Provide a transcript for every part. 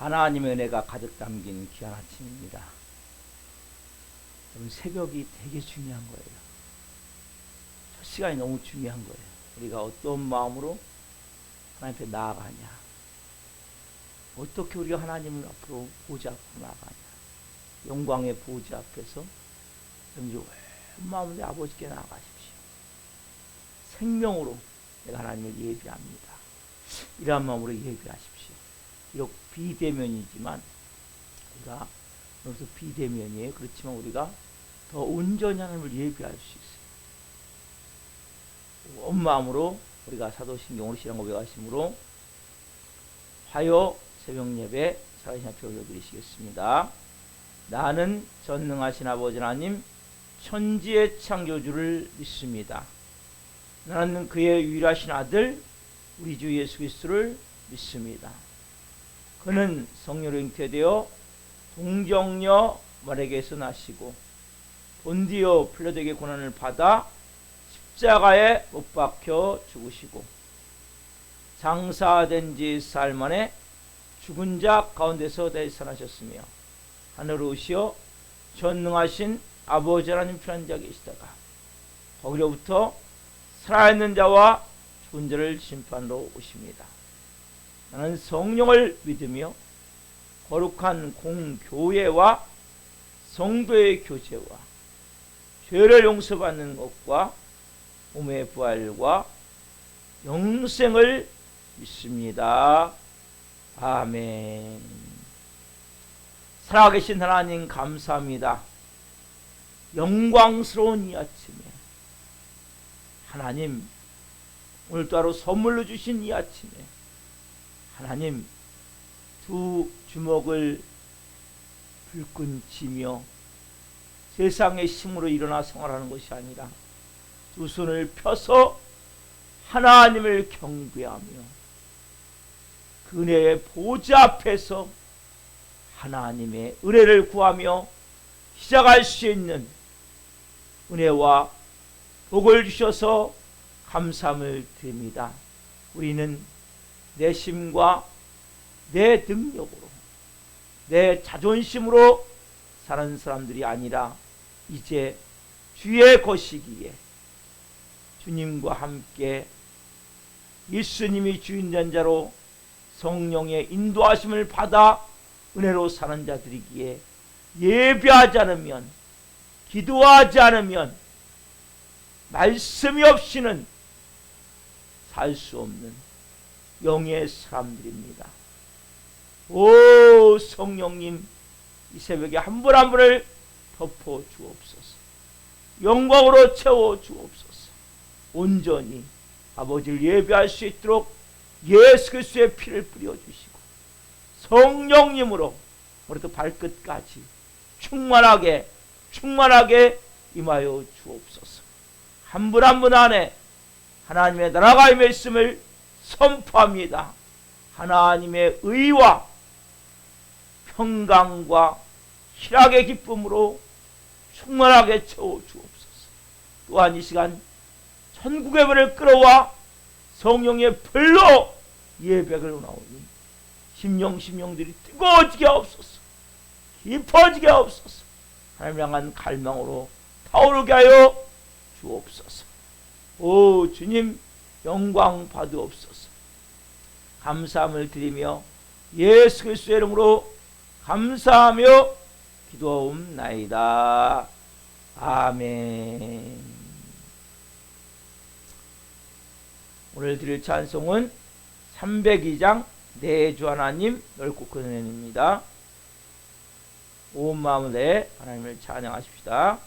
하나님의 은혜가 가득 담긴 귀한 아침입니다. 여러분, 새벽이 되게 중요한 거예요. 첫 시간이 너무 중요한 거예요. 우리가 어떤 마음으로 하나님 앞에 나아가냐, 어떻게 우리가 하나님을 앞으로 보좌 앞으로 나아가냐, 영광의 보좌 앞에서 온 마음으로 내 아버지께 나아가십시오. 생명으로 내가 하나님을 예배합니다. 이러한 마음으로 예배하십시오. 비록 비대면이지만, 우리가 여기서 비대면이에요. 그렇지만 우리가 더 온전히 하나님을 예배할 수 있어요. 온 마음으로 우리가 사도신경으로 신앙 고백하심으로 화요 새벽 예배 살아계신 앞에 올려드리시겠습니다. 나는 전능하신 아버지 하나님 천지의 창조주를 믿습니다. 나는 그의 유일하신 아들 우리 주 예수 그리스도를 믿습니다. 그는 성령으로 잉태되어 동정녀 마리아에게서 나시고 본디오 필라도에게 고난을 받아 십자가에 못 박혀 죽으시고 장사된 지 사흘 만에 죽은 자 가운데서 대산하셨으며 하늘로 오시어 전능하신 아버지 하나님 편한 자 계시다가 거기로부터 살아있는 자와 죽은 자를 심판으로 오십니다. 나는 성령을 믿으며 거룩한 공교회와 성도의 교제와 죄를 용서받는 것과 몸의 부활과 영생을 믿습니다. 아멘. 살아계신 하나님 감사합니다. 영광스러운 이 아침에 하나님 오늘도 하루 선물로 주신 이 아침에 하나님 두 주먹을 불끈 쥐며 세상의 힘으로 일어나 생활하는 것이 아니라 두 손을 펴서 하나님을 경배하며 그네의 보좌 앞에서 하나님의 은혜를 구하며 시작할 수 있는 은혜와 복을 주셔서 감사함을 드립니다. 우리는 내 힘과 내 능력으로 내 자존심으로 사는 사람들이 아니라 이제 주의 것이기에 주님과 함께 예수님이 주인된 자로 성령의 인도하심을 받아 은혜로 사는 자들이기에 예배하지 않으면, 기도하지 않으면 말씀이 없이는 살 수 없는 영의 사람들입니다. 오 성령님, 이 새벽에 한 분 한 분을 덮어 주옵소서. 영광으로 채워 주옵소서. 온전히 아버지를 예배할 수 있도록 예수 그리스도의 피를 뿌려 주시고 성령님으로 머리부터 발끝까지 충만하게 임하여 주옵소서. 한 분 한 분 안에 하나님의 나라가 임해 있음을 선포합니다. 하나님의 의와 평강과 희락의 기쁨으로 충만하게 채워 주옵소서. 또한 이 시간 천국의 불을 끌어와 성령의 불로 예배를 나오니 심령들이 뜨거워지게 하옵소서. 깊어지게 하옵소서. 하나님 향한 갈망으로 타오르게 하여 주옵소서. 오 주님, 영광 받으옵소서. 감사함을 드리며 예수 그리스도의 이름으로 감사하며 기도하옵나이다. 아멘. 오늘 드릴 찬송은 302장 내 주 하나님 넓고 큰 은혜입니다. 온 마음으로 내 하나님을 찬양하십시다.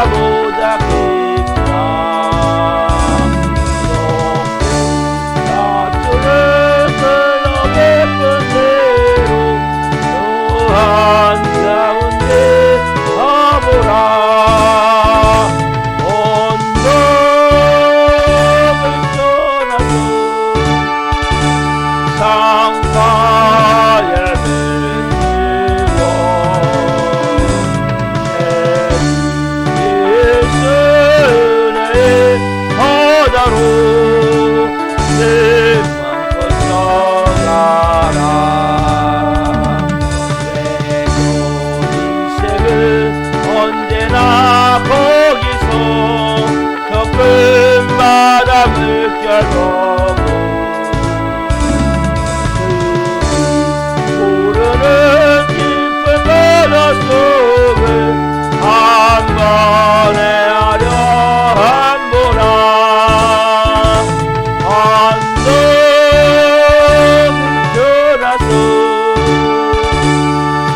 보다 깊다.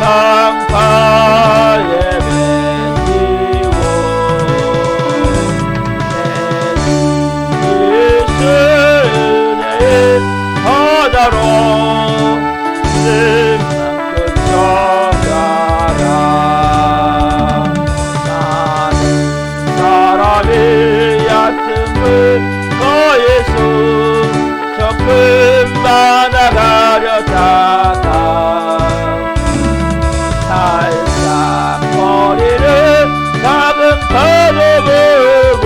상파에 맺히고 내 은혜의 바다로 틈만큼 들어가라. 나는 사람의 얕음을 거에서 조금 받아가려다가 살짝 거리를 작은 파도 보고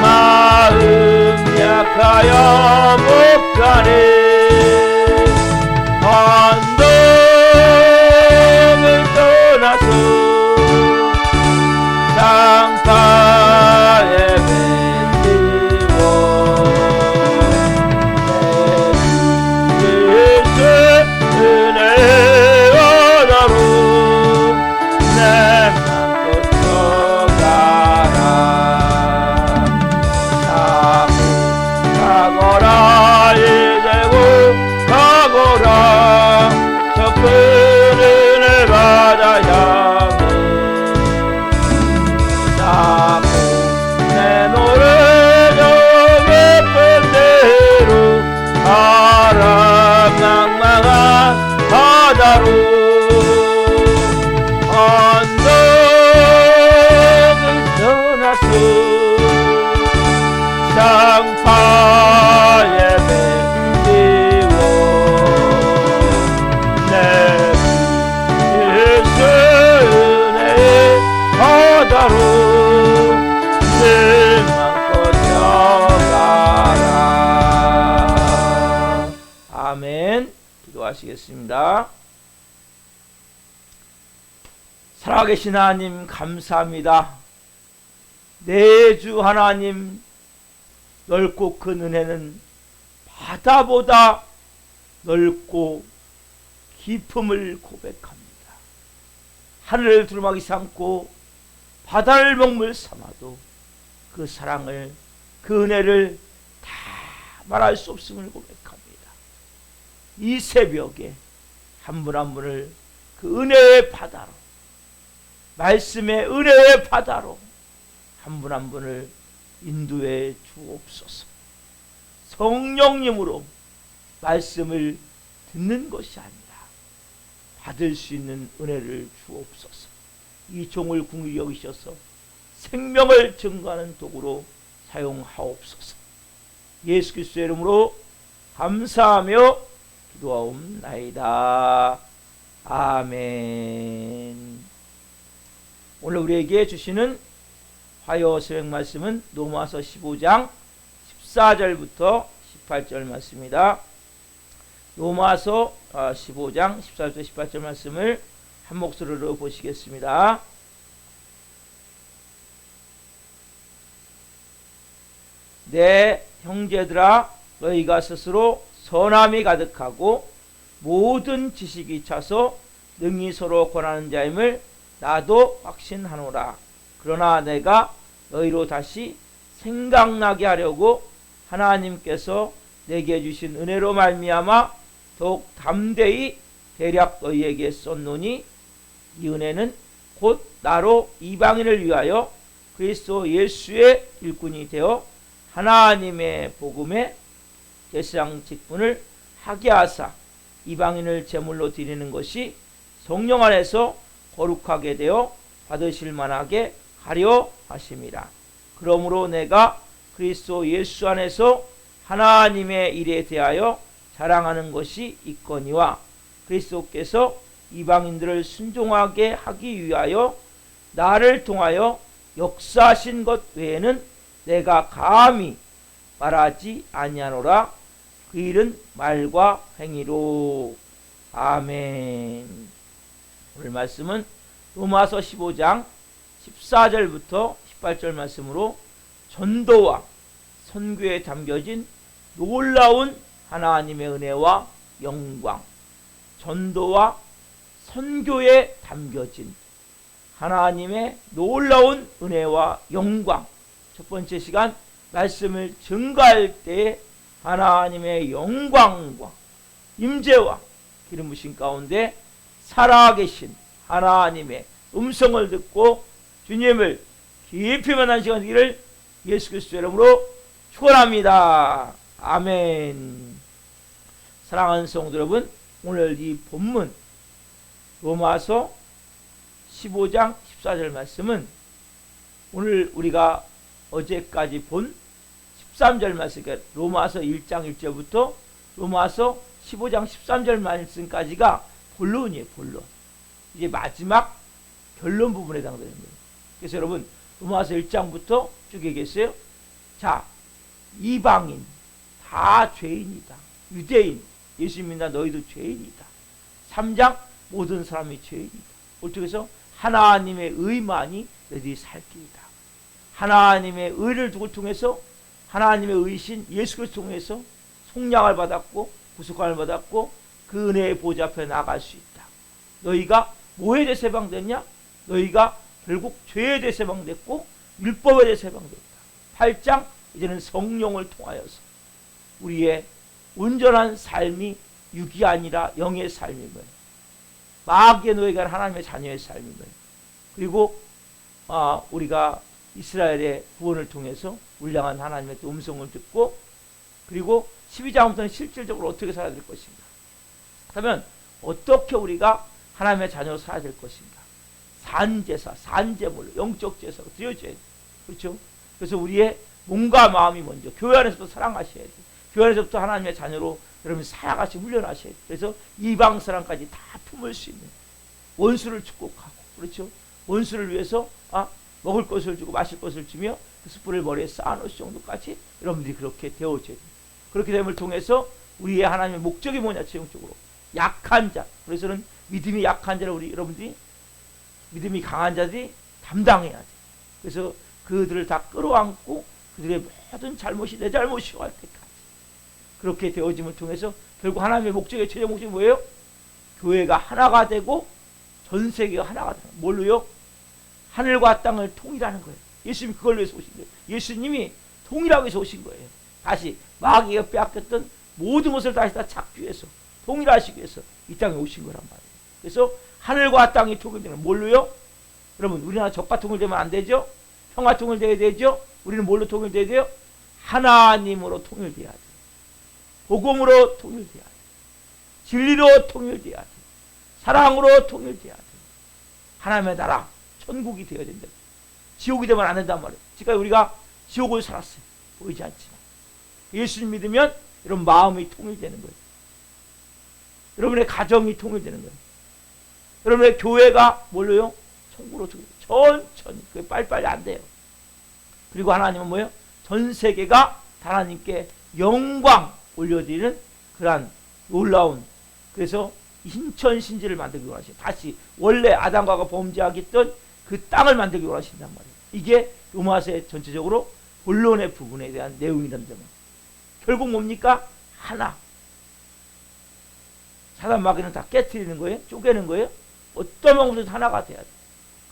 마음 약하여 못 가네. 언덕을 떠나서 상파에 맺히고 내 예수 은혜의 바다로 내 맘껏 떠가라. 가거라 이대고 가거라 저 큰 은혜 바다 향해 자꾸 내노래 저 깊은 데로 가라. 낭망한 바다로 언덕을 떠나서 상파에 맺히고 내 예수 은혜의 바다로 내 맘껏 들어가라. 아멘. 기도하시겠습니다. 살아계신 하나님 감사합니다. 내 주 하나님, 넓고 큰 은혜는 바다보다 넓고 깊음을 고백합니다. 하늘을 두루마기 삼고 바다를 먹물 삼아도 그 사랑을, 그 은혜를 다 말할 수 없음을 고백합니다. 이 새벽에 한 분 한 분을 그 은혜의 바다로, 말씀의 은혜의 바다로 한 분 한 분을 인도해 주옵소서. 성령님으로 말씀을 듣는 것이 아니라 받을 수 있는 은혜를 주옵소서. 이 종을 긍휼히 여기셔서 생명을 증거하는 도구로 사용하옵소서. 예수 그리스도의 이름으로 감사하며 기도하옵나이다. 아멘. 오늘 우리에게 주시는 화요 새벽 말씀은 로마서 15장 14절부터 18절 말씀입니다. 로마서 15장 14절부터 18절 말씀을 한 목소리로 보시겠습니다. 내 형제들아, 너희가 스스로 선함이 가득하고 모든 지식이 차서 능히 서로 권하는 자임을 나도 확신하노라. 그러나 내가 너희로 다시 생각나게 하려고 하나님께서 내게 주신 은혜로 말미암아 더욱 담대히 대략 너희에게 썼노니, 이 은혜는 곧 나로 이방인을 위하여 그리스도 예수의 일꾼이 되어 하나님의 복음의 제사장 직분을 하게 하사 이방인을 제물로 드리는 것이 성령 안에서 거룩하게 되어 받으실 만하게 하려 하심이라. 그러므로 내가 그리스도 예수 안에서 하나님의 일에 대하여 자랑하는 것이 있거니와, 그리스도께서 이방인들을 순종하게 하기 위하여 나를 통하여 역사하신 것 외에는 내가 감히 말하지 아니하노라. 그 일은 말과 행위로. 아멘. 오늘 말씀은 로마서 15장 14절부터 18절 말씀으로 전도와 선교에 담겨진 놀라운 하나님의 은혜와 영광, 전도와 선교에 담겨진 하나님의 놀라운 은혜와 영광. 첫 번째 시간 말씀을 증거할 때 하나님의 영광과 임재와 기름 부심 가운데 살아계신 하나님의 음성을 듣고 주님을 깊이 만난 시간 되기를 예수 그리스도의 이름으로 축원합니다. 아멘. 사랑하는 성도 여러분, 오늘 이 본문 로마서 15장 14절 말씀은 오늘 우리가 어제까지 본 13절 말씀, 그러니까 로마서 1장 1절부터 로마서 15장 13절 말씀까지가 본론이에요. 본론. 이제 마지막 결론 부분에 해당되는 거예요. 그래서 여러분 로마서 1장부터 쭉 얘기했어요. 자, 이방인 다 죄인이다. 유대인 예수 믿는다 너희도 죄인이다. 3장 모든 사람이 죄인이다. 어떻게 해서 하나님의 의만이 너희들이 살 길이다. 하나님의 의를 두고 통해서 하나님의 의신 예수 그리스도 통해서 속량을 받았고 구속함을 받았고 그 은혜의 보좌 앞에 나갈 수 있다. 너희가 뭐에 대해 해방됐냐? 너희가 결국 죄에 대해 해방됐고 율법에 대해 해방됐다. 8장 이제는 성령을 통하여서 우리의 온전한 삶이 육이 아니라 영의 삶임을, 마귀의 노예가 아니라 하나님의 자녀의 삶임을, 그리고 우리가 이스라엘의 구원을 통해서 울량한 하나님의 음성을 듣고, 그리고 12장부터는 실질적으로 어떻게 살아야 될 것인가, 그러면 어떻게 우리가 하나님의 자녀로 살아야 될 것인가, 산제사, 산제물로 영적 제사로 드려져야 돼. 그렇죠? 그래서 우리의 몸과 마음이 먼저 교회 안에서도 사랑하셔야 돼. 교회 안에서부터 하나님의 자녀로 여러분 살아가시 훈련하셔야 돼. 그래서 이방 사람까지 다 품을 수 있는, 원수를 축복하고, 그렇죠? 원수를 위해서 먹을 것을 주고 마실 것을 주며 그 숯불을 머리에 쌓아놓을 정도까지 여러분들이 그렇게 되어져야 돼. 그렇게 됨을 통해서 우리의 하나님의 목적이 뭐냐, 최종적으로 약한 자, 그래서는 믿음이 약한 자를 우리 여러분들이 믿음이 강한 자들이 담당해야 돼. 그래서 그들을 다 끌어안고 그들의 모든 잘못이 내 잘못이라고 할 때까지 그렇게 되어짐을 통해서 결국 하나님의 목적의 최종 목적이 뭐예요? 교회가 하나가 되고 전 세계가 하나가 되는 거예요. 뭘로요? 하늘과 땅을 통일하는 거예요. 예수님이 그걸 위해서 오신 거예요. 예수님이 통일하기 위해서 오신 거예요. 다시 마귀가 빼앗겼던 모든 것을 다시 다 착취해서 통일하시기 위해서 이 땅에 오신 거란 말이에요. 그래서 하늘과 땅이 통일되는, 뭘로요? 여러분, 우리나라 적과 통일되면 안 되죠? 평화 통일돼야 되죠? 우리는 뭘로 통일돼야 돼요? 하나님으로 통일돼야 돼요. 복음으로 통일돼야 돼요. 진리로 통일돼야 돼요. 사랑으로 통일돼야 돼요. 하나님의 나라, 천국이 되어야 된다. 지옥이 되면 안 된단 말이에요. 지금까지 우리가 지옥을 살았어요. 보이지 않지만. 예수님 믿으면 여러분 마음이 통일되는 거예요. 여러분의 가정이 통일되는 거예요. 여러분의 교회가 뭘로요? 천국으로 통일. 천천히. 그게 빨리빨리 안 돼요. 그리고 하나님은 뭐예요? 전 세계가 하나님께 영광 올려드리는 그러한 놀라운, 그래서 인천신지를 만들기 원하시죠. 다시 원래 아담과 하와가 범죄하겠던 그 땅을 만들기 원하신단 말이에요. 이게 로마서의 전체적으로 본론의 부분에 대한 내용이란 점은 결국 뭡니까? 하나. 사단 마귀는 다 깨트리는 거예요. 쪼개는 거예요. 어떤 방법도 하나가 돼야 돼.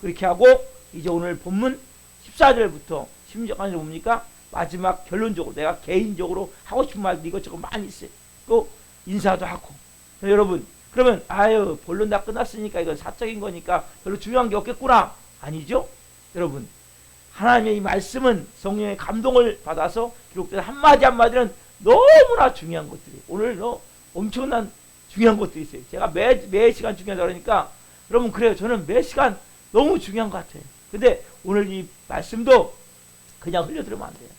그렇게 하고 이제 오늘 본문 14절부터 16절까지 뭡니까? 마지막 결론적으로 내가 개인적으로 하고 싶은 말도 이것저것 많이 있어요. 또 인사도 하고. 여러분, 그러면 본론 다 끝났으니까 이건 사적인 거니까 별로 중요한 게 없겠구나. 아니죠? 여러분, 하나님의 이 말씀은 성령의 감동을 받아서 기록된 한마디 한마디는 너무나 중요한 것들이, 오늘 엄청난 중요한 것들이 있어요. 제가 매 시간 중요하다 그러니까 여러분, 그래요. 저는 매 시간 너무 중요한 것 같아요. 근데 오늘 이 말씀도 그냥 흘려들으면 안 돼요.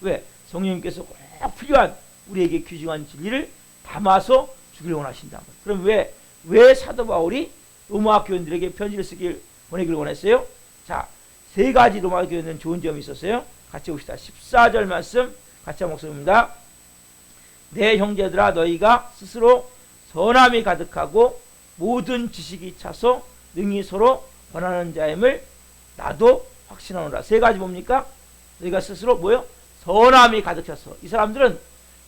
왜? 성령님께서 꼭 필요한 우리에게 귀중한 진리를 담아서 주길 원하신다. 그럼 왜 사도 바울이 로마 교인들에게 편지를 보내기를 원했어요? 자, 세 가지 로마 교인들은 좋은 점이 있었어요. 같이 봅시다. 14절 말씀 같이 한번 읽습니다. 내 형제들아, 너희가 스스로 선함이 가득하고 모든 지식이 차서 능히 서로 권하는 자임을 나도 확신하노라. 세 가지 뭡니까? 너희가 스스로 뭐요? 선함이 가득 차서. 이 사람들은,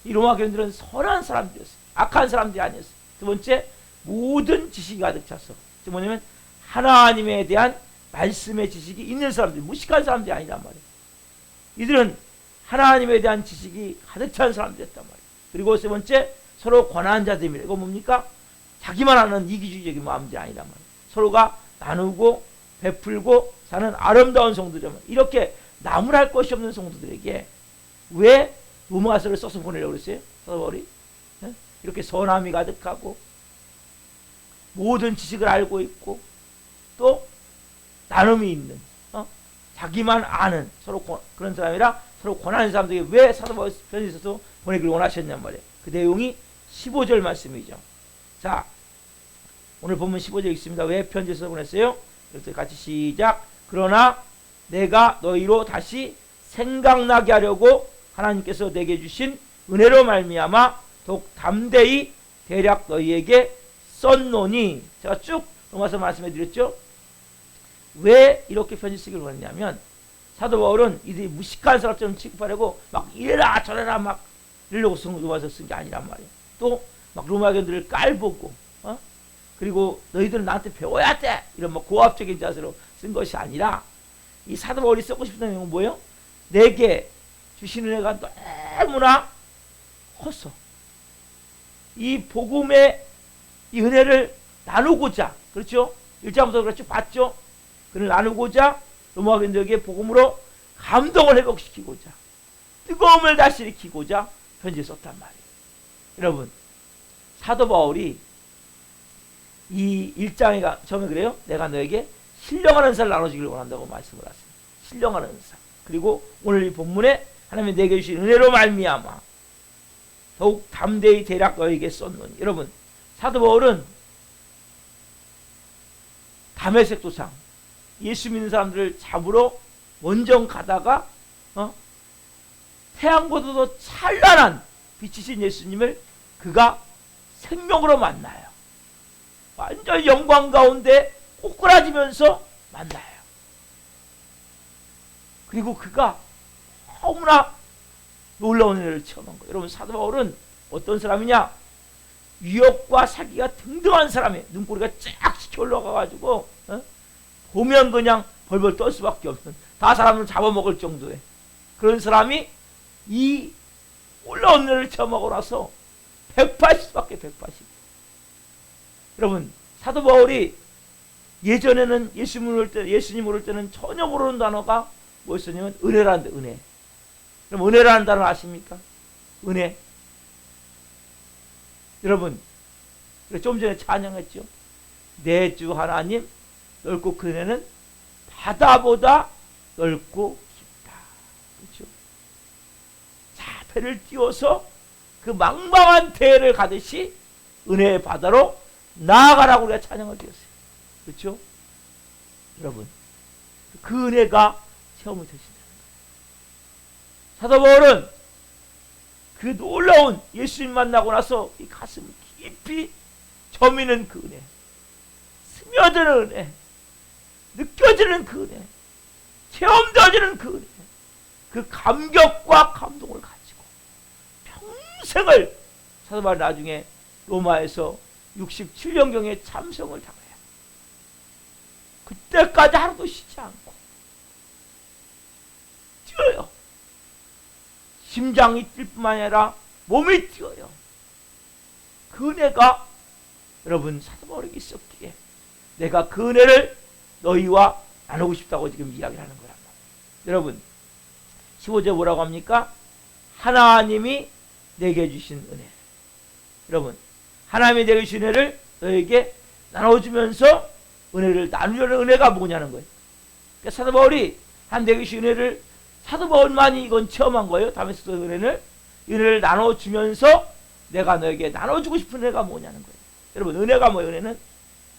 이 로마 교인들은 선한 사람들이었어요. 악한 사람들이 아니었어요. 두 번째, 모든 지식이 가득 차서. 즉 뭐냐면 하나님에 대한 말씀의 지식이 있는 사람들, 무식한 사람들이 아니란 말이에요. 이들은 하나님에 대한 지식이 가득 찬 사람들이었단 말이에요. 그리고 세 번째, 서로 권한 자들입니다. 이거 뭡니까? 자기만 하는 이기주의적인 마음들이 아니란 말이에요. 서로가 나누고 베풀고 사는 아름다운 성도들이란 이렇게 나무랄 것이 없는 성도들에게 왜 로마서를 써서 보내려고 그랬어요? 사도 바울이 이렇게 선함이 가득하고 모든 지식을 알고 있고 또 나눔이 있는 자기만 아는 서로 그런 사람이라 서로 권하는 사람들에게 왜 사도 바울 편지에 있어서 보내기를 원하셨냔 말이에요. 그 내용이 15절 말씀이죠. 자, 오늘 본문 15절 읽습니다. 왜 편지에서 보냈어요? 이렇게 같이 시작. 그러나 내가 너희로 다시 생각나게 하려고 하나님께서 내게 주신 은혜로 말미암아 더욱 담대히 대략 너희에게 썼노니. 제가 쭉 로마서 말씀해 드렸죠. 왜 이렇게 편지 쓰기를 원했냐면 사도 바울은 이들이 무식한 사람처럼 취급하려고 막 이래라 저래라 막 이러려고 로마서 쓴 게 아니란 말이에요. 또 막 로마견들을 깔보고 그리고 너희들은 나한테 배워야 돼 이런 뭐 고압적인 자세로 쓴 것이 아니라 이 사도 바울이 쓰고 싶은 내용은 뭐예요? 내게 주신 은혜가 너무나 커서 이 복음의 이 은혜를 나누고자, 그렇죠? 1장부터 그렇죠? 봤죠? 그를 나누고자 로마견들에게 복음으로 감동을 회복시키고자 뜨거움을 다시 일으키고자 편지를 썼단 말이에요. 여러분, 사도 바울이 이 1장에 처음에 그래요. 내가 너에게 신령한 은사를 나눠주기를 원한다고 말씀을 하십니다. 신령한 은사. 그리고 오늘 이 본문에 하나님이 내게 주신 은혜로 말미암아 더욱 담대히 대략 너에게 썼노니. 여러분, 사도 바울은 다메섹 도상 예수 믿는 사람들을 잡으러 원정 가다가 태양보다도 찬란한 빛이신 예수님을 그가 생명으로 만나요. 완전 영광 가운데 꼬꾸라지면서 만나요. 그리고 그가 너무나 놀라운 은혜를 체험한 거예요. 여러분, 사도 바울은 어떤 사람이냐? 유혹과 사기가 등등한 사람이에요. 눈꼬리가 쫙 치켜 올라가가지고 보면 그냥 벌벌 떨 수밖에 없는, 다 사람을 잡아먹을 정도의 그런 사람이 이 올라온 은혜를 체험하고 나서 180밖에 180. 여러분, 사도 바울이 예전에는 예수님 모를 때는 전혀 모르는 단어가 뭐였냐면 은혜라는 데, 은혜. 그럼 은혜라는 단어 아십니까? 은혜. 여러분, 좀 전에 찬양했죠. 내 주 하나님 넓고 그 은혜는 바다보다 넓고 깊다. 그렇죠? 자, 배를 띄워서 그 망망한 대를 가듯이 은혜의 바다로 나아가라고 우리가 찬양을 드렸어요. 그렇죠? 여러분, 그 은혜가 체험이 되신다는 거예요. 사도 바울은 그 놀라운 예수님 만나고 나서 이 가슴 깊이 저미는 그 은혜, 스며드는 은혜, 느껴지는 그 은혜, 체험되어지는 그 은혜, 그 감격과 감동을 가지고 평생을 사도 바울이 나중에 로마에서 67년경에 참성을 당해요. 그때까지 하루도 쉬지 않고 뛰어요. 심장이 뛸 뿐만 아니라 몸이 뛰어요. 그 은혜가 여러분 사도 바울에게 있었기에 내가 그 은혜를 너희와 나누고 싶다고 지금 이야기를 하는 거란 말이에요. 여러분, 15절 뭐라고 합니까? 하나님이 내게 주신 은혜. 여러분, 하나님이 내게 주신 은혜를 너에게 나눠주면서 은혜를 나누려는 은혜가 뭐냐는 거예요. 그러니까 사도 바울이 하나님 내게 주신 은혜를 사도 바울만이 이건 체험한 거예요. 다메섹 은혜를 나눠주면서 내가 너에게 나눠주고 싶은 은혜가 뭐냐는 거예요. 여러분, 은혜가 뭐예요?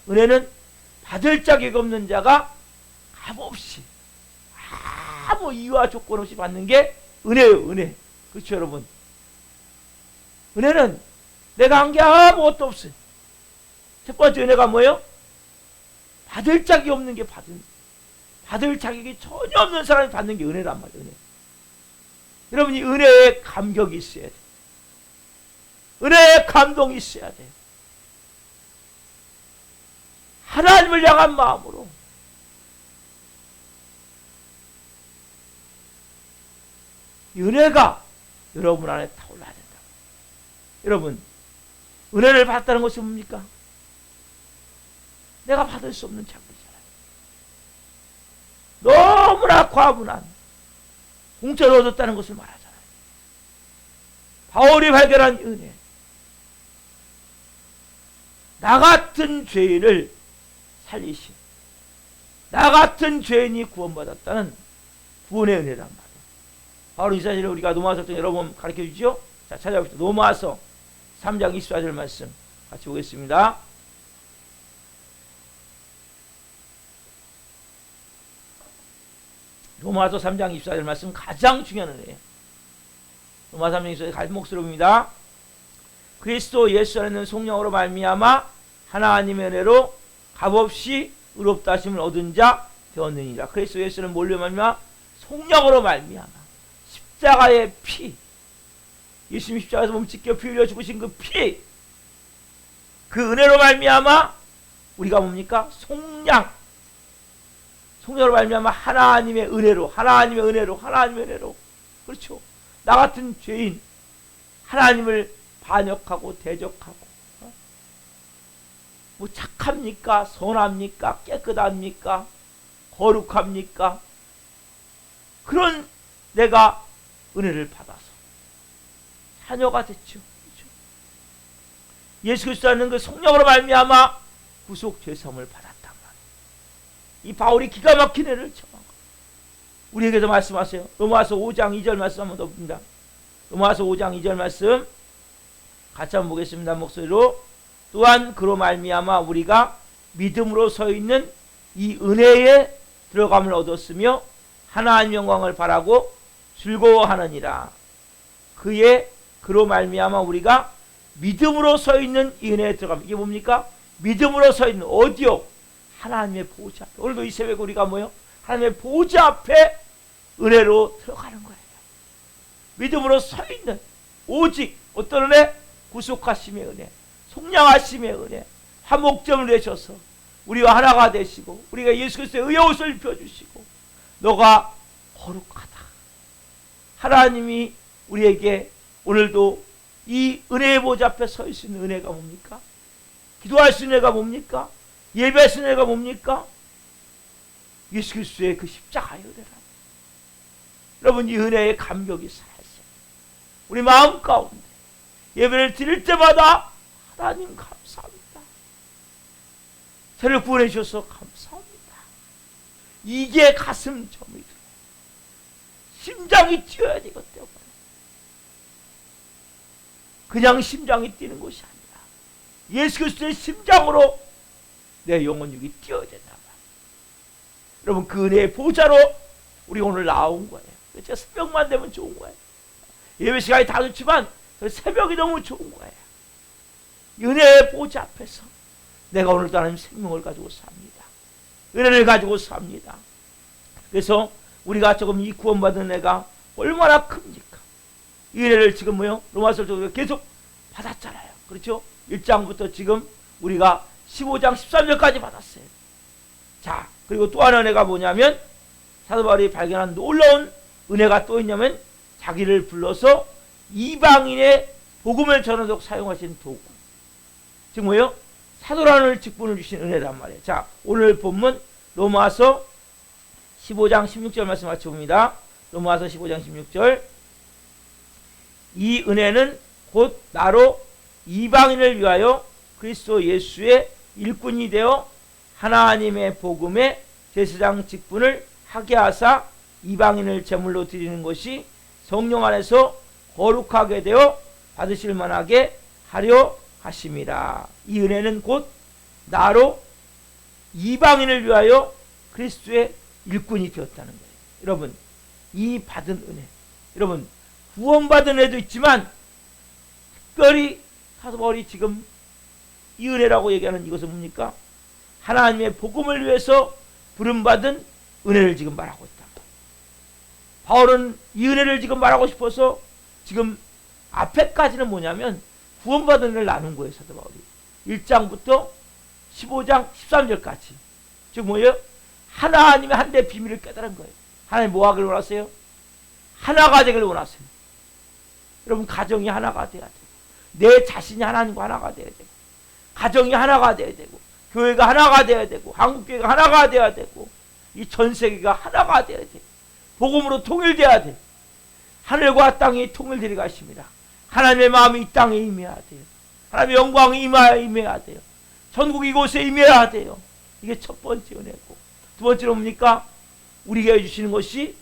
은혜는 받을 자격 없는 자가 값없이 아무 이유와 조건 없이 받는 게 은혜예요. 은혜. 그렇죠, 여러분? 은혜는 내가 한 게 아무것도 없어요. 첫 번째 은혜가 뭐예요? 받을 자격이 없는 게 받을 자격이 전혀 없는 사람이 받는 게 은혜란 말이에요. 은혜. 여러분, 이 은혜에 감격이 있어야 돼. 은혜에 감동이 있어야 돼. 하나님을 향한 마음으로 이 은혜가 여러분 안에 타올라야 된다. 여러분, 은혜를 받았다는 것이 뭡니까? 내가 받을 수 없는 장부잖아요. 너무나 과분한 공짜로 얻었다는 것을 말하잖아요. 바울이 발견한 은혜, 나 같은 죄인을 살리신, 나 같은 죄인이 구원받았다는 구원의 은혜란 말이에요. 바로 이 사실을 우리가 로마서 여러 번 가르쳐 주죠. 자, 찾아봅시다. 로마서 3장 24절 말씀 같이 보겠습니다. 로마서 3장 24절 말씀 가장 중요한 은혜예요. 로마서 3장 24절 같은 목소리로 봅니다. 그리스도 예수 안에는 성령으로 말미암아 하나님의 은혜로 값없이 의롭다 하심을 얻은 자 되었느니라. 그리스도 예수는 뭘로 말미암아? 성령으로 말미암아. 십자가의 피, 예수님 십자가에서 몸짓겨 피 흘려 죽으신 그 피, 그 은혜로 말미암아 우리가 뭡니까? 성령으로 말미암아 하나님의 은혜로, 그렇죠. 나 같은 죄인, 하나님을 반역하고 대적하고, 뭐 착합니까? 선합니까? 깨끗합니까? 거룩합니까? 그런 내가 은혜를 받아서 자녀가 됐죠. 그렇죠? 예수 그리스도는 그 성령으로 말미암아 구속 죄사함을 받았단 말이에요. 이 바울이 기가 막힌 은혜를 청하고 우리에게도 말씀하세요. 로마서 5장 2절 말씀 한번 더 봅니다. 로마서 5장 2절 말씀 같이 한번 보겠습니다. 목소리로. 또한 그로 말미암아 우리가 믿음으로 서 있는 이 은혜에 들어감을 얻었으며 하나님 영광을 바라고 즐거워하느니라. 그로 말미암아 우리가 믿음으로 서 있는 이 은혜에 들어감. 이게 뭡니까? 믿음으로 서 있는, 어디요? 하나님의 보좌. 오늘도 이 새벽에 우리가 뭐요? 하나님의 보좌 앞에 은혜로 들어가는 거예요. 믿음으로 서 있는, 오직 어떤 은혜? 구속하심의 은혜, 속량하심의 은혜, 화목점을 내셔서 우리와 하나가 되시고 우리가 예수 그리스도의 의의 옷을 입혀주시고 너가 거룩하다. 하나님이 우리에게 오늘도 이 은혜의 보좌 앞에 서 있는 은혜가 뭡니까? 기도할 수 있는 은혜가 뭡니까? 예배할 수 있는 은혜가 뭡니까? 예수 그리스도의 그 십자가의 은혜라. 여러분, 이 은혜의 감격이 살아있어요. 우리 마음 가운데 예배를 드릴 때마다 하나님 감사합니다. 저를 구원해 주셔서 감사합니다. 이게 가슴 점이 들어요. 심장이 뛰어야 되기 때문에. 그냥 심장이 뛰는 것이 아니라 예수 그리스도의 심장으로 내 영혼육이 뛰어야 된다. 여러분, 그 은혜의 보좌로 우리 오늘 나온 거예요. 제가 새벽만 되면 좋은 거예요. 예배 시간이 다 좋지만 새벽이 너무 좋은 거예요. 은혜의 보좌 앞에서 내가 오늘도 하나님 생명을 가지고 삽니다. 은혜를 가지고 삽니다. 그래서 우리가 조금 이 구원받은 은혜가 얼마나 큽니까? 이 은혜를 지금 뭐요? 로마서를 계속 받았잖아요. 그렇죠? 1장부터 지금 우리가 15장 13절까지 받았어요. 자, 그리고 또 하나 은혜가 뭐냐면 사도 바울이 발견한 놀라운 은혜가 또 있냐면 자기를 불러서 이방인의 복음을 전하도록 사용하신 도구. 지금 뭐예요? 사도라는 직분을 주신 은혜란 말이에요. 자, 오늘 본문 로마서 15장 16절 말씀 맞춰봅니다. 로마서 15장 16절. 이 은혜는 곧 나로 이방인을 위하여 그리스도 예수의 일꾼이 되어 하나님의 복음의 제사장 직분을 하게 하사 이방인을 제물로 드리는 것이 성령 안에서 거룩하게 되어 받으실 만하게 하려 하심이라. 이 은혜는 곧 나로 이방인을 위하여 그리스도의 일꾼이 되었다는 거예요. 여러분, 이 받은 은혜, 여러분 구원받은 은혜도 있지만 특별히 사도 바울이 지금 이 은혜라고 얘기하는 이것은 뭡니까? 하나님의 복음을 위해서 부름받은 은혜를 지금 말하고 있다. 바울은 이 은혜를 지금 말하고 싶어서 지금 앞에까지는 뭐냐면 구원받은 은혜를 나눈 거예요. 사도 바울이 1장부터 15장 13절까지 즉 뭐예요? 하나님의 한대 비밀을 깨달은 거예요. 하나님 뭐 하기를 원하세요? 하나가 되기를 원하세요. 여러분, 가정이 하나가 돼야 되고 내 자신이 하나님과 하나가 돼야 되고 가정이 하나가 돼야 되고 교회가 하나가 되어야 되고, 한국교회가 하나가 되어야 되고, 이 전 세계가 하나가 되어야 돼. 복음으로 통일되어야 돼. 하늘과 땅이 통일되리 가십니다. 하나님의 마음이 이 땅에 임해야 돼요. 하나님의 영광이 임해야 돼요. 전국 이곳에 임해야 돼요. 이게 첫 번째 은혜고, 두 번째로 뭡니까? 우리에게 주시는 것이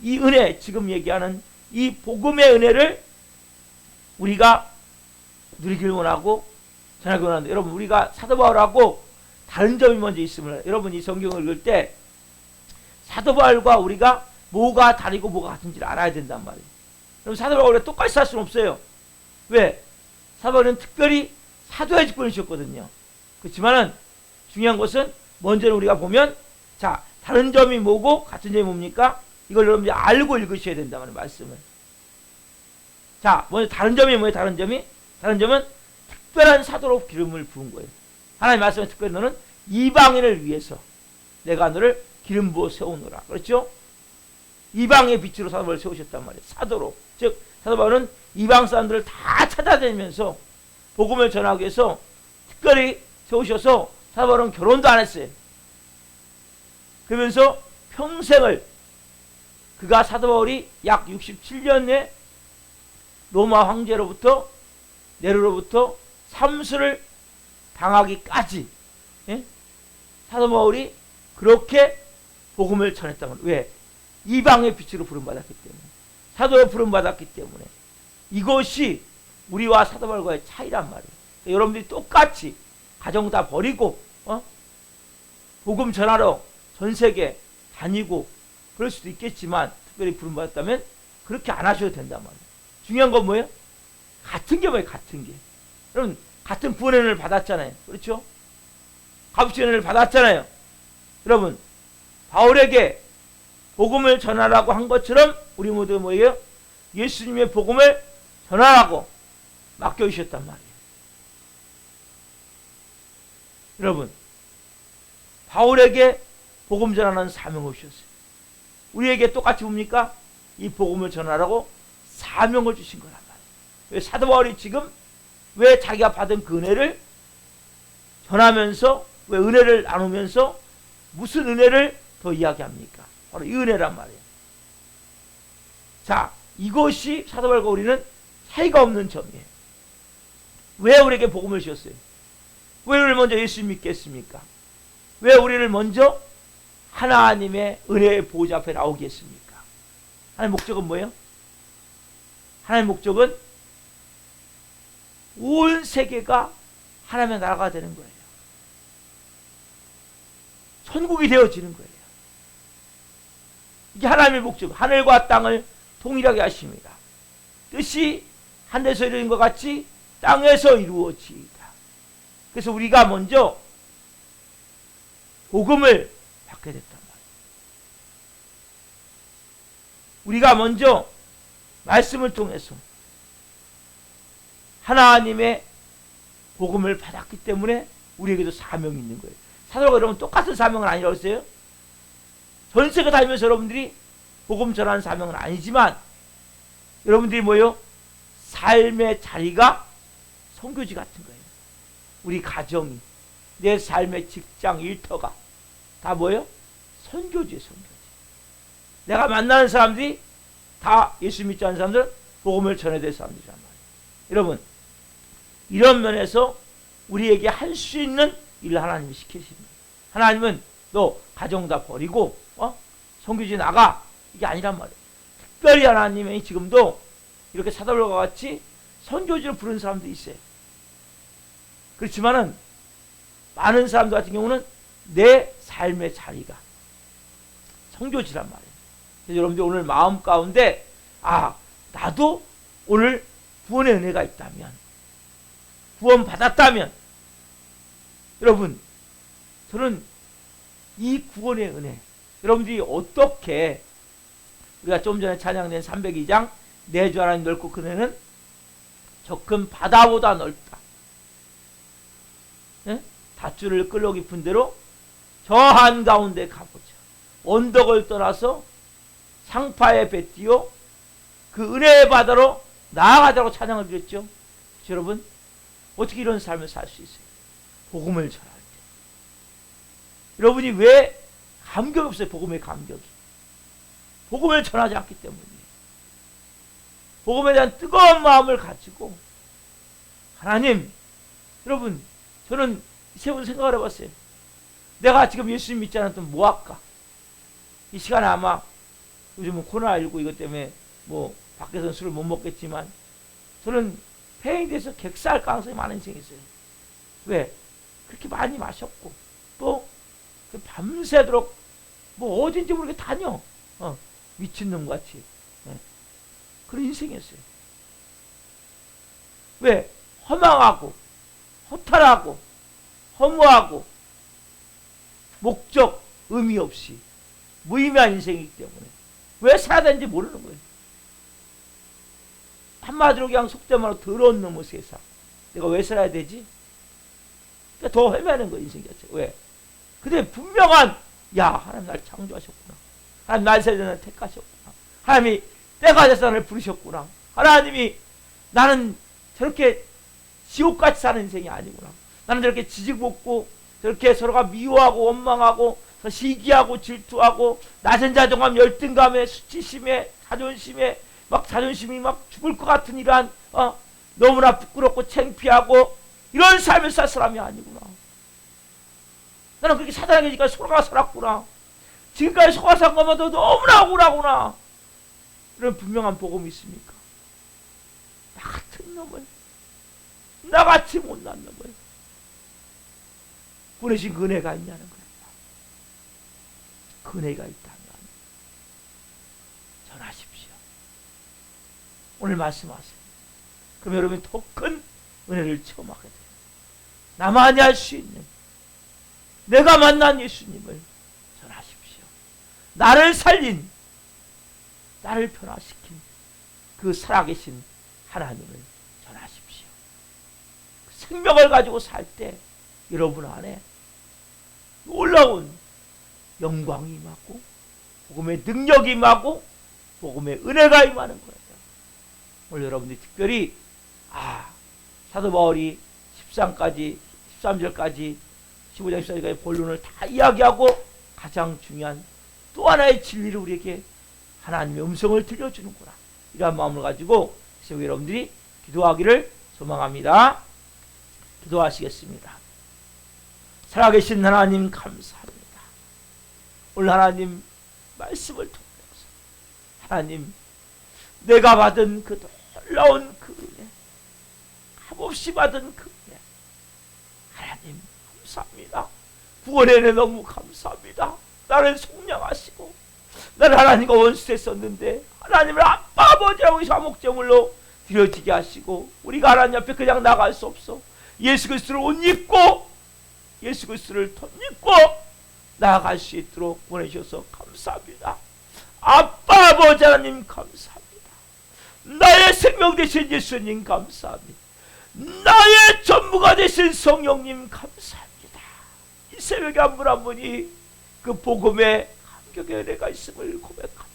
이 은혜, 지금 얘기하는 이 복음의 은혜를 우리가 누리길 원하고 전하기 원하는데, 여러분, 우리가 사도 바울하고 다른 점이 먼저 있음을, 여러분 이 성경을 읽을 때 사도 바울과 우리가 뭐가 다르고 뭐가 같은지를 알아야 된단 말이에요. 여러분, 사도 바울과 똑같이 살 수는 없어요. 왜? 사도 바울은 특별히 사도의 직분을 주셨거든요. 그렇지만은 중요한 것은 먼저는 우리가 보면, 자, 다른 점이 뭐고 같은 점이 뭡니까? 이걸 여러분들이 알고 읽으셔야 된다는 말씀을. 자, 먼저 다른 점이 뭐예요? 다른 점이? 다른 점은 특별한 사도로 기름을 부은 거예요. 하나님 말씀에 특별히 너는 이방인을 위해서 내가 너를 기름 부어 세우노라. 그렇죠? 이방의 빛으로 사도 바울을 세우셨단 말이에요. 사도로. 즉 사도 바울은 이방 사람들을 다 찾아다니면서 복음을 전하기 위해서 특별히 세우셔서 사도 바울은 결혼도 안 했어요. 그러면서 평생을, 그가 사도 바울이 약 67년에 로마 황제로부터 네로로부터 삼수를 당하기까지, 예? 사도 바울이 그렇게 복음을 전했단 말이에요. 왜? 이방의 빛으로 부름받았기 때문에, 사도로 부름받았기 때문에. 이것이 우리와 사도 바울과의 차이란 말이에요. 여러분들이 똑같이 가정 다 버리고 복음 전하러 전 세계 다니고 그럴 수도 있겠지만, 특별히 부름받았다면 그렇게 안 하셔도 된단 말이에요. 중요한 건 뭐예요? 같은 게 뭐예요? 같은 게. 여러분, 같은 구원의 은혜를 받았잖아요. 그렇죠? 값진 은혜를 받았잖아요. 여러분, 바울에게 복음을 전하라고 한 것처럼 우리 모두 뭐예요? 예수님의 복음을 전하라고 맡겨주셨단 말이에요. 여러분, 바울에게 복음 전하는 사명을 주셨어요. 우리에게 똑같이 뭡니까? 이 복음을 전하라고 사명을 주신 거란 말이에요. 왜 사도 바울이 지금 왜 자기가 받은 그 은혜를 전하면서, 왜 은혜를 나누면서 무슨 은혜를 더 이야기합니까? 바로 이 은혜란 말이에요. 자, 이것이 사도 바울과 우리는 차이가 없는 점이에요. 왜 우리에게 복음을 주셨어요? 왜 우리를 먼저 예수 믿게 했습니까? 왜 우리를 먼저 하나님의 은혜의 보좌 앞에 나오게 했습니까? 하나님의 목적은 뭐예요? 하나님의 목적은 온 세계가 하나님의 나라가 되는 거예요. 천국이 되어지는 거예요. 이게 하나님의 목적. 하늘과 땅을 동일하게 하십니다. 뜻이 하늘에서 이루어진 것 같이 땅에서 이루어지이다. 그래서 우리가 먼저 복음을 받게 됐단 말이에요. 우리가 먼저 말씀을 통해서 하나님의 복음을 받았기 때문에 우리에게도 사명이 있는 거예요. 사도가 여러분 똑같은 사명은 아니라고 했어요. 전 세계 다니면서 여러분들이 복음 전하는 사명은 아니지만, 여러분들이 뭐예요? 삶의 자리가 선교지 같은 거예요. 우리 가정이, 내 삶의 직장, 일터가 다 뭐예요? 선교지예요, 선교지. 내가 만나는 사람들이 다 예수 믿지 않는 사람들은 복음을 전해야 될 사람들이란 말이에요. 여러분, 이런 면에서 우리에게 할 수 있는 일을 하나님이 시키십니다. 하나님은 너 가정 다 버리고 선교지 나가, 이게 아니란 말이에요. 특별히 하나님이 지금도 이렇게 사도들과 같이 선교지로 부른 사람도 있어요. 그렇지만은 많은 사람들 같은 경우는 내 삶의 자리가 선교지란 말이에요. 그래서 여러분들 오늘 마음 가운데, 나도 오늘 구원의 은혜가 있다면, 구원 받았다면, 여러분, 저는 이 구원의 은혜, 여러분들이 어떻게, 우리가 좀 전에 찬양된 302장 내 주 하나님 넓고 그 은혜는 저 큰 바다보다 넓다. 네? 닷줄을 끌어 깊은 대로 저 한가운데 가보자. 언덕을 떠나서 상파에 배 띄어 그 은혜의 바다로 나아가자고 찬양을 드렸죠. 여러분, 어떻게 이런 삶을 살 수 있어요? 복음을 전할 때. 여러분이 왜 감격이 없어요? 복음의 감격이. 복음을 전하지 않기 때문이에요. 복음에 대한 뜨거운 마음을 가지고 하나님, 여러분, 저는 세 번 생각을 해봤어요. 내가 지금 예수님 믿지 않았던 뭐 할까? 이 시간에 아마 요즘은 코로나19 이것 때문에 뭐 밖에서는 술을 못 먹겠지만 저는 폐행이 돼서 객사할 가능성이 많은 인생이 있어요. 왜? 그렇게 많이 마셨고 또 밤새도록 뭐 어딘지 모르게 다녀. 미친놈같이. 그런 인생이었어요. 왜? 허망하고 허탈하고 허무하고 목적, 의미 없이 무의미한 인생이기 때문에 왜 살아야 되는지 모르는 거예요. 한마디로 그냥 속된 말로 더러운 놈의 세상. 내가 왜 살아야 되지? 그러니까 더 헤매는 거예요, 인생 자체. 왜? 근데 분명한, 야, 하나님 날 창조하셨구나. 하나님 날 살려서 날 택하셨구나. 하나님이 때가 돼서 나를 부르셨구나. 하나님이 나는 저렇게 지옥같이 사는 인생이 아니구나. 나는 저렇게 지지볶고 저렇게 서로가 미워하고 원망하고 시기하고 질투하고 낮은 자존감, 열등감에 수치심에 자존심에 막 자존심이 막 죽을 것 같은 이러한 너무나 부끄럽고 창피하고 이런 삶을 살 사람이 아니구나. 나는 그렇게 사단에게 지금까지 속아 살았구나. 지금까지 속아 산 것만도 너무나 억울하구나. 이런 분명한 복음이 있습니까? 나 같은 놈을, 나같이 못난 놈을 보내신 그 은혜가 있냐는 거예요. 그 은혜가 있다면 전하십시오. 오늘 말씀하세요. 그럼 여러분이 더 큰 은혜를 체험하게 돼요. 나만이 할 수 있는 내가 만난 예수님을 전하십시오. 나를 살린, 나를 변화시킨 그 살아계신 하나님을 전하십시오. 생명을 가지고 살 때 여러분 안에 놀라운 영광이 임하고 복음의 능력이 임하고 복음의 은혜가 임하는 거예요. 오늘 여러분들이 특별히 사도 바울이 13절까지 15장 14절까지 본론을 다 이야기하고 가장 중요한 또 하나의 진리를 우리에게 하나님의 음성을 들려주는구나. 이러한 마음을 가지고 여러분들이 기도하기를 소망합니다. 기도하시겠습니다. 살아계신 하나님 감사합니다. 오늘 하나님 말씀을 통해서 하나님 내가 받은 그 놀라운 그 은혜, 값없이 받은 그 은혜, 하나님 감사합니다. 구원의 은혜 너무 감사합니다. 나를 속량하시고 나를 하나님과 원수했었는데 하나님을 아빠 아버지라고 화목제물로 드려지게 하시고 우리가 하나님 앞에 그냥 나갈 수 없어 예수 그리스도를 옷 입고 예수 그리스도를 덧입고 나아갈 수 있도록 보내주셔서 감사합니다. 아빠 아버지 하나님 감사합니다. 나의 생명 되신 예수님 감사합니다. 나의 전부가 되신 성령님 감사합니다. 이 새벽에 한 분 한 분이 그 복음의 감격의 은혜가 있음을 고백합니다.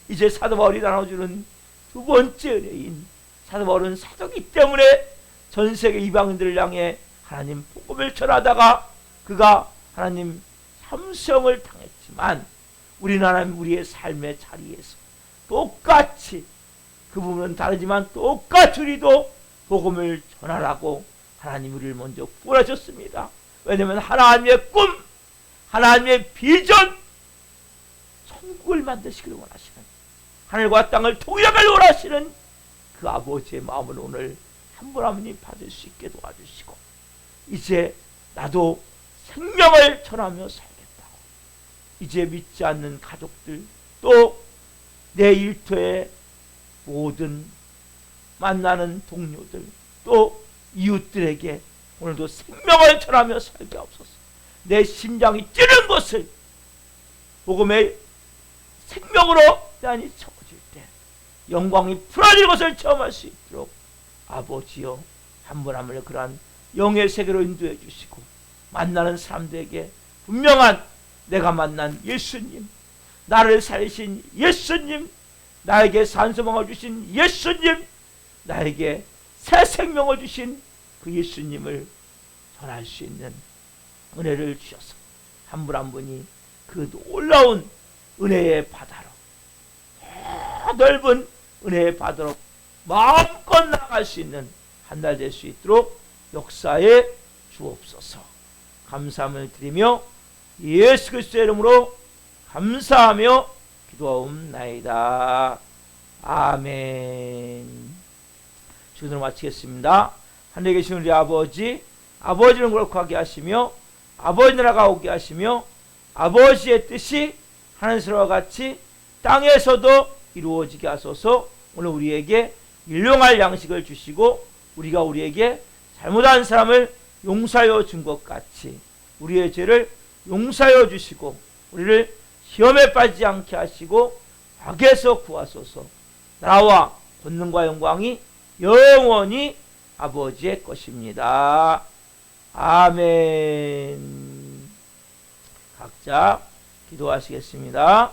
이제 사도 바울이 나눠주는 두 번째 은혜인 사도 바울은 사도이기 때문에 전 세계 이방인들을 향해 하나님 복음을 전하다가 그가 하나님 삼성을 당했지만 우리는 하나님 우리의 삶의 자리에서 똑같이 그 부분은 다르지만 똑같이 우리도 복음을 전하라고 하나님 우리를 먼저 구원하셨습니다. 왜냐하면 하나님의 꿈, 하나님의 비전, 천국을 만드시기를 원하시는 하늘과 땅을 통일하기를 원하시는 그 아버지의 마음을 오늘 한 분 한 분이 받을 수 있게 도와주시고 이제 나도 생명을 전하며 살겠다고 이제 믿지 않는 가족들 또 내 일터의 모든 만나는 동료들 또 이웃들에게 오늘도 생명을 전하며 살게 하옵소서. 내 심장이 뛰는 것을 복음의 생명으로 대안이 채워질 때 영광이 풀어질 것을 체험할 수 있도록 아버지여 한 분 한 분을 그러한 영의 세계로 인도해 주시고 만나는 사람들에게 분명한 내가 만난 예수님, 나를 살리신 예수님, 나에게 산소망을 주신 예수님, 나에게 새 생명을 주신 그 예수님을 전할 수 있는 은혜를 주셔서 한 분 한 분이 그 놀라운 은혜의 바다로, 넓은 은혜의 바다로 마음껏 나갈 수 있는 한 달 될 수 있도록 역사에 주옵소서. 감사함을 드리며 예수 그리스도의 이름으로 감사하며 기도하옵나이다. 아멘. 주기도를 마치겠습니다. 하늘에 계신 우리 아버지, 아버지는 거룩하게 하시며 아버지 나라가 오게 하시며 아버지의 뜻이 하늘에서와 같이 땅에서도 이루어지게 하소서. 오늘 우리에게 일용할 양식을 주시고 우리가 우리에게 잘못한 사람을 용서하여 준 것 같이 우리의 죄를 용서하여 주시고 우리를 시험에 빠지지 않게 하시고 악에서 구하소서. 나라와 권능과 영광이 영원히 아버지의 것입니다. 아멘. 각자 기도하시겠습니다.